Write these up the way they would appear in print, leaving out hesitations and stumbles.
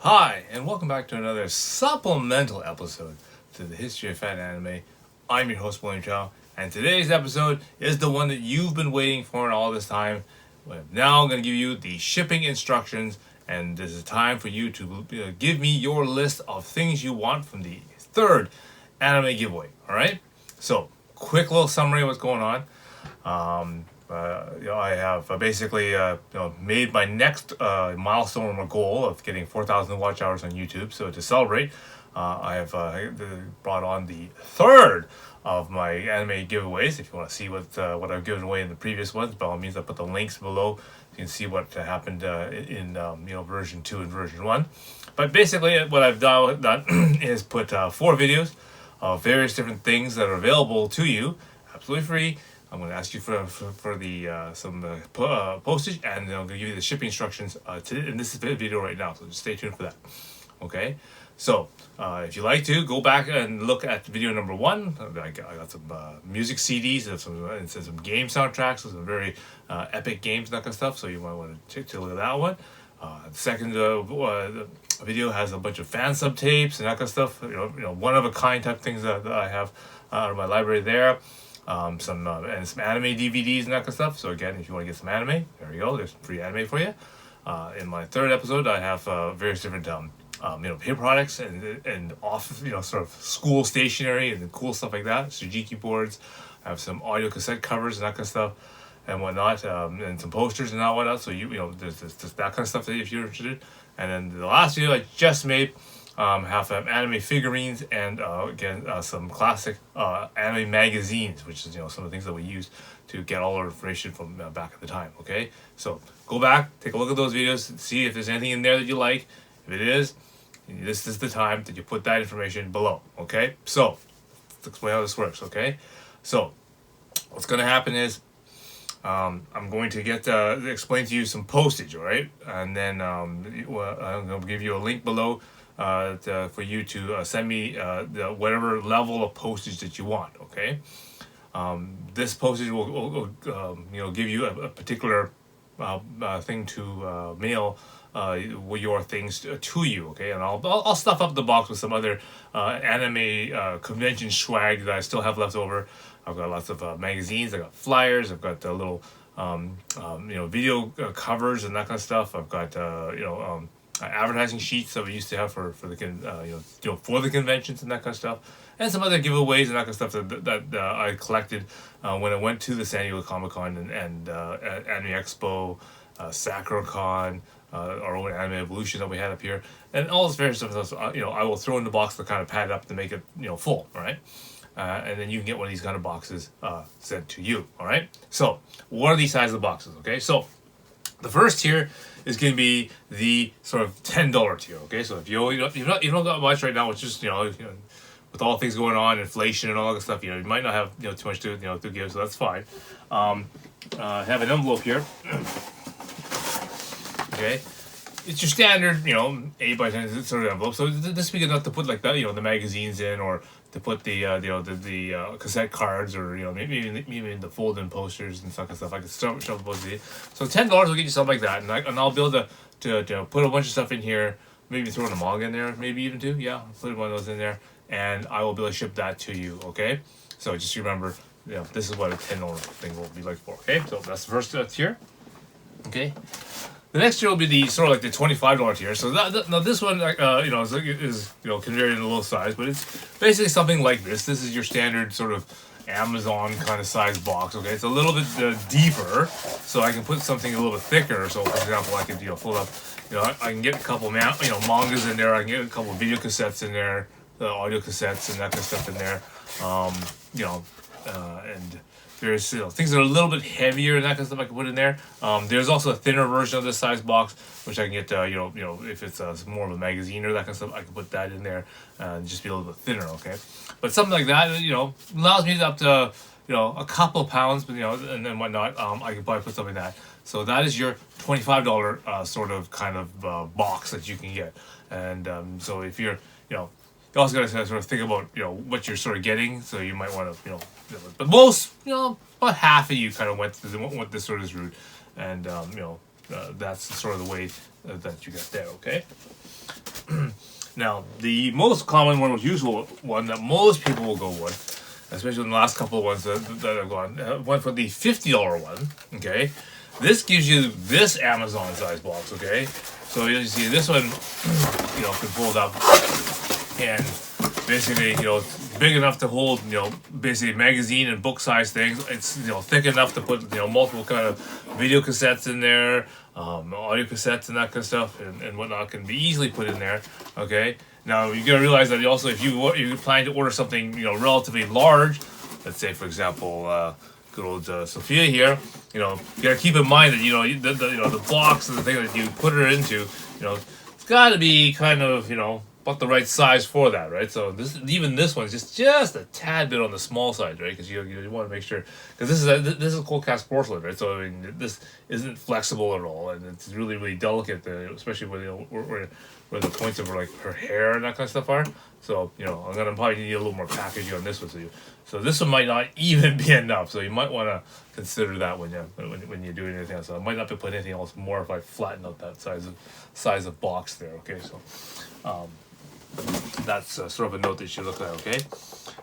Hi, and welcome back to another supplemental episode to the History of Fan Anime. I'm your host, William Chow, and today's episode is the one that you've been waiting for all this time. Now I'm going to give you the shipping instructions, and this is time for you to give me your list of things you want from the third anime giveaway, alright? So, quick little summary of what's going on. I have basically made my next milestone or goal of getting 4,000 watch hours on YouTube. So to celebrate, I have brought on the third of my anime giveaways. If you want to see what I've given away in the previous ones, by all means, I put the links below. You can see what happened in version 2 and version 1. But basically, what I've done is put 4 videos of various different things that are available to you, absolutely free. I'm going to ask you for some postage, and then I'm going to give you the shipping instructions in this video right now. So just stay tuned for that. Okay. So if you like to go back and look at video number 1, I got some music CDs and some game soundtracks, some very epic games and that kind of stuff. So you might want to take a look at that one. The second video has a bunch of fan sub tapes and that kind of stuff. One of a kind type things that I have out of my library there. Some anime DVDs and that kind of stuff. So again, if you want to get some anime, there you go. There's some free anime for you. In my third episode, I have various different paper products and off sort of school stationery and cool stuff like that. Sujiki boards. I have some audio cassette covers and that kind of stuff and whatnot, and some posters and whatnot. So there's that kind of stuff that if you're interested. And then the last video I just made. Have anime figurines and some classic anime magazines, which is some of the things that we use to get all our information from back at the time. Okay, so go back, take a look at those videos, see if there's anything in there that you like. If it is, this is the time that you put that information below. Okay, so let's explain how this works. Okay, so what's going to happen is I'm going to explain to you some postage, all right, and then I'm going to give you a link below. For you to send me whatever level of postage that you want. Okay, this postage will give you a particular thing to mail your things to you. Okay, and I'll stuff up the box with some other anime convention swag that I still have left over. I've got lots of magazines. I've got flyers. I've got little video covers and that kind of stuff. I've got advertising sheets that we used to have for the for the conventions and that kind of stuff, and some other giveaways and that kind of stuff that I collected when I went to the San Diego Comic Con and Anime Expo, SakuraCon, our own Anime Evolution that we had up here, and all this various stuff. I will throw in the box to kind of pad it up to make it full, all right. And then you can get one of these kind of boxes sent to you, all right. So what are these size of boxes? Okay, so the first tier is going to be the sort of $10 tier. Okay, so if you don't got much right now, which is with all things going on, inflation and all that stuff, you might not have too much to give, so that's fine. Have an envelope here. Okay, it's your standard 8 by 10 sort of envelope. So this would be good enough to put like that the magazines in, or to put the cassette cards, or maybe even the fold-in posters and stuff. I could shove those in. So $10 will get you something like that, and I'll be able to put a bunch of stuff in here. Maybe throw in a manga in there, maybe even 2. Yeah, I'll put one of those in there, and I will be able to ship that to you. Okay, so just remember, this is what a $10 thing will be like for. Okay, so that's the first tier. Okay. The next tier will be the sort of like the $25 tier. So now this one, is can vary in a little size, but it's basically something like this. This is your standard sort of Amazon kind of size box. Okay, it's a little bit deeper, so I can put something a little bit thicker. So for example, I could fold up, I can get a couple mangas in there. I can get a couple video cassettes in there, audio cassettes and that kind of stuff in there. And there's things that are a little bit heavier and that kind of stuff I can put in there. There's also a thinner version of this size box, which I can get if it's more of a magazine or that kind of stuff, I can put that in there and just be a little bit thinner. Okay, but something like that allows me up to a couple pounds, but and then whatnot. I can probably put something like that. So that is your $25 sort of kind of box that you can get. And so if you're you also got to sort of think about what you're sort of getting. So you might want to but most about half of you kind of went this sort of route, and that's sort of the way that you got there. Okay. Now, the most common one, most usual one that most people will go with, especially in the last couple of ones that I've gone, went for the $50 one. Okay, this gives you this Amazon size box. Okay, so you see this one, can fold up and basically, it's big enough to hold, basically magazine and book size things. It's, thick enough to put, multiple kind of video cassettes in there, audio cassettes and that kind of stuff and whatnot can be easily put in there. Okay. Now you gotta realize that also if you plan to order something, relatively large, let's say for example, good old Sofia here, you gotta keep in mind that, the box and the thing that you put her into, it's gotta be kind of, about the right size for that, right? So this one's just a tad bit on the small side, right? Because you want to make sure, because this is cold cast porcelain, right? So I mean, this isn't flexible at all, and it's really really delicate, especially where the points of her hair and that kind of stuff are. So I'm gonna probably need a little more packaging on this one, so this one might not even be enough. So you might want to consider that when you're doing anything else. So I might not be putting anything else more if I flatten out that size of box there. Okay, so. That's sort of a note that you should look at, okay?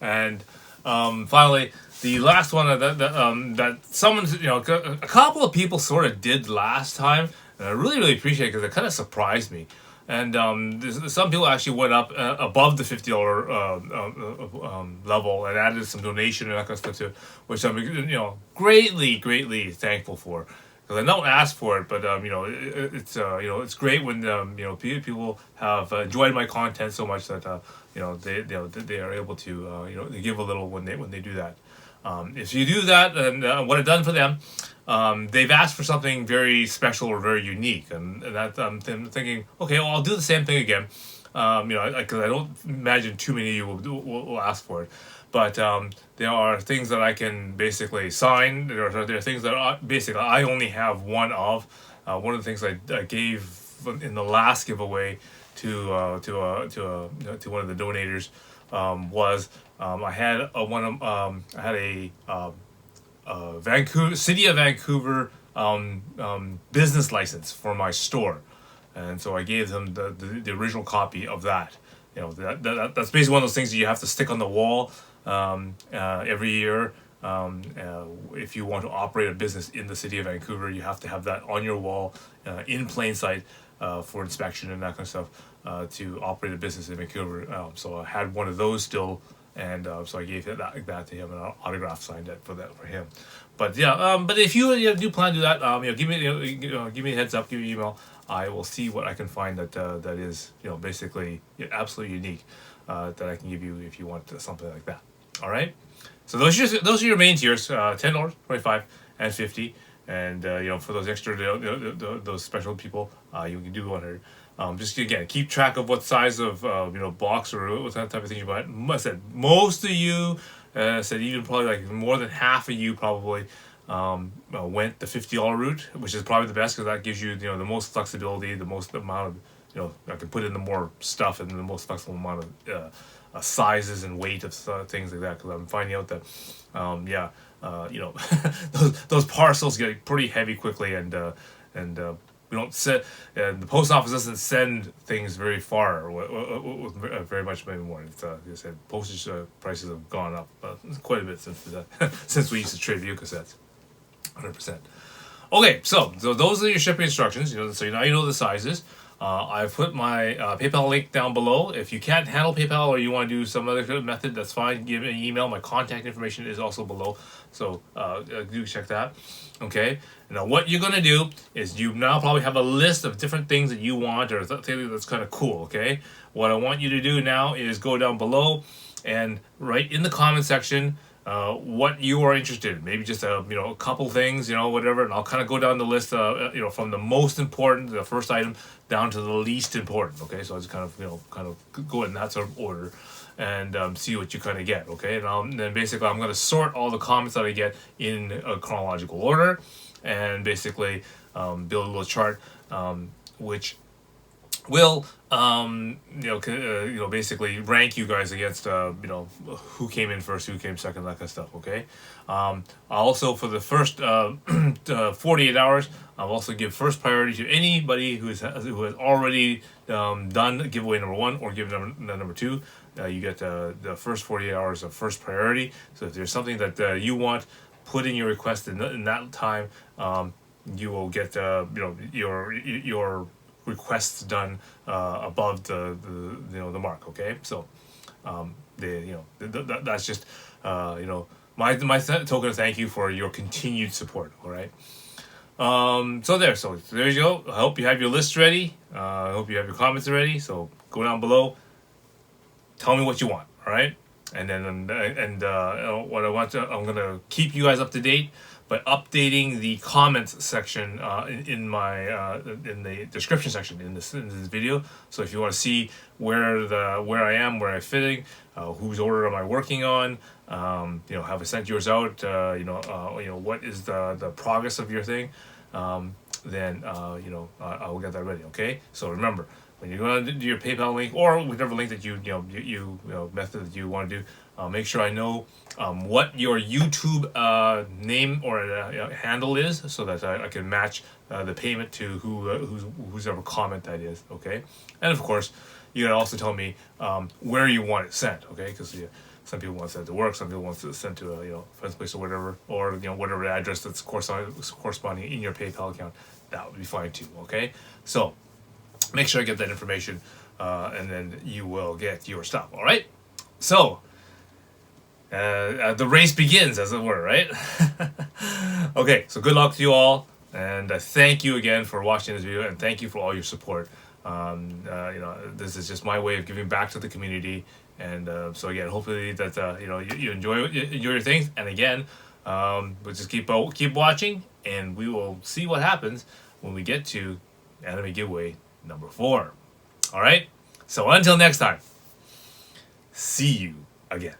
And finally, the last one that someone, a couple of people sort of did last time, and I really, really appreciate it because it kind of surprised me. And some people actually went up above the $50 level and added some donation and that kind of stuff too, which I'm greatly, greatly thankful for. Because I don't ask for it, but it's great when people have enjoyed my content so much that they are able to they give a little when they do that. If you do that, and what I've done for them, they've asked for something very special or very unique, and that I'm thinking, okay, well, I'll do the same thing again. Because I don't imagine too many of you will ask for it. But there are things that I can basically sign. There are things that I only have one of. One of the things I gave in the last giveaway to one of the donators was I had a Vancouver City of Vancouver business license for my store. And so I gave them the original copy of that. That's basically one of those things that you have to stick on the wall every year. If you want to operate a business in the city of Vancouver, you have to have that on your wall in plain sight for inspection and that kind of stuff to operate a business in Vancouver. So I had one of those still, and so I gave that to him and I autograph signed it for him. But yeah, but if you do plan to do that, give me a heads up, give me an email. I will see what I can find that is basically absolutely unique that I can give you if you want something like that. All right. So those are your main tiers: $10, $25, and $50. And for those extra those special people, you can do 100. Just again, keep track of what size of box or what type of thing you buy. I said most of you said even probably like more than half of you probably went the $50 route, which is probably the best because that gives you the most flexibility, the most amount of I can put in the more stuff and the most flexible amount of sizes and weight of things like that. Because I'm finding out that those parcels get pretty heavy quickly, and we don't send, and the post office doesn't send things very far with very much anymore. It's, like I said, postage prices have gone up quite a bit since we used to trade video cassettes. 100%. Okay, so those are your shipping instructions. So now you know the sizes. I've put my PayPal link down below. If you can't handle PayPal or you want to do some other method, that's fine. Give me an email. My contact information is also below. So do check that. Okay. Now what you're going to do is you now probably have a list of different things that you want or something that's kind of cool. Okay. What I want you to do now is go down below and write in the comment section what you are interested in. Maybe just a couple things, whatever, and I'll kind of go down the list from the most important, the first item, down to the least important. Okay, so I just kind of go in that sort of order and see what you kind of get. Okay, and then basically I'm going to sort all the comments that I get in a chronological order and basically build a little chart which will basically rank you guys against who came in first, who came second, that kind of stuff. Okay. Also for the first 48 hours, I'll also give first priority to anybody who has already done giveaway number 1 or given number 2. You get the first 48 hours of first priority. So if there's something that you want, put in your request in that time. You will get your requests done above the mark. Okay, so that's just my token of thank you for your continued support. All right. So there you go. I hope you have your list ready. I hope you have your comments ready. So go down below. Tell me what you want. All right. And then what I'm gonna keep you guys up to date by updating the comments section in the description section in this video. So if you want to see where I am, where I'm fitting, whose order am I working on, have I sent yours out, what is the progress of your thing, then I will get that ready. Okay. So remember, when you go to do your PayPal link or whatever link that you method that you want to do, make sure I know what your YouTube name or handle is, so that I can match the payment to whose ever comment that is. Okay, and of course, you gotta also tell me where you want it sent. Okay, because some people want it sent to work, some people want it sent to a friend's place or whatever, or whatever address that's corresponding in your PayPal account. That would be fine too. Okay, so make sure I get that information, and then you will get your stuff. All right. So the race begins, as it were. Right. Okay. So good luck to you all, and thank you again for watching this video, and thank you for all your support. This is just my way of giving back to the community, and so again, hopefully that you enjoy your things, and again, we'll just keep watching, and we will see what happens when we get to anime giveaway number 4. All right. So until next time, see you again.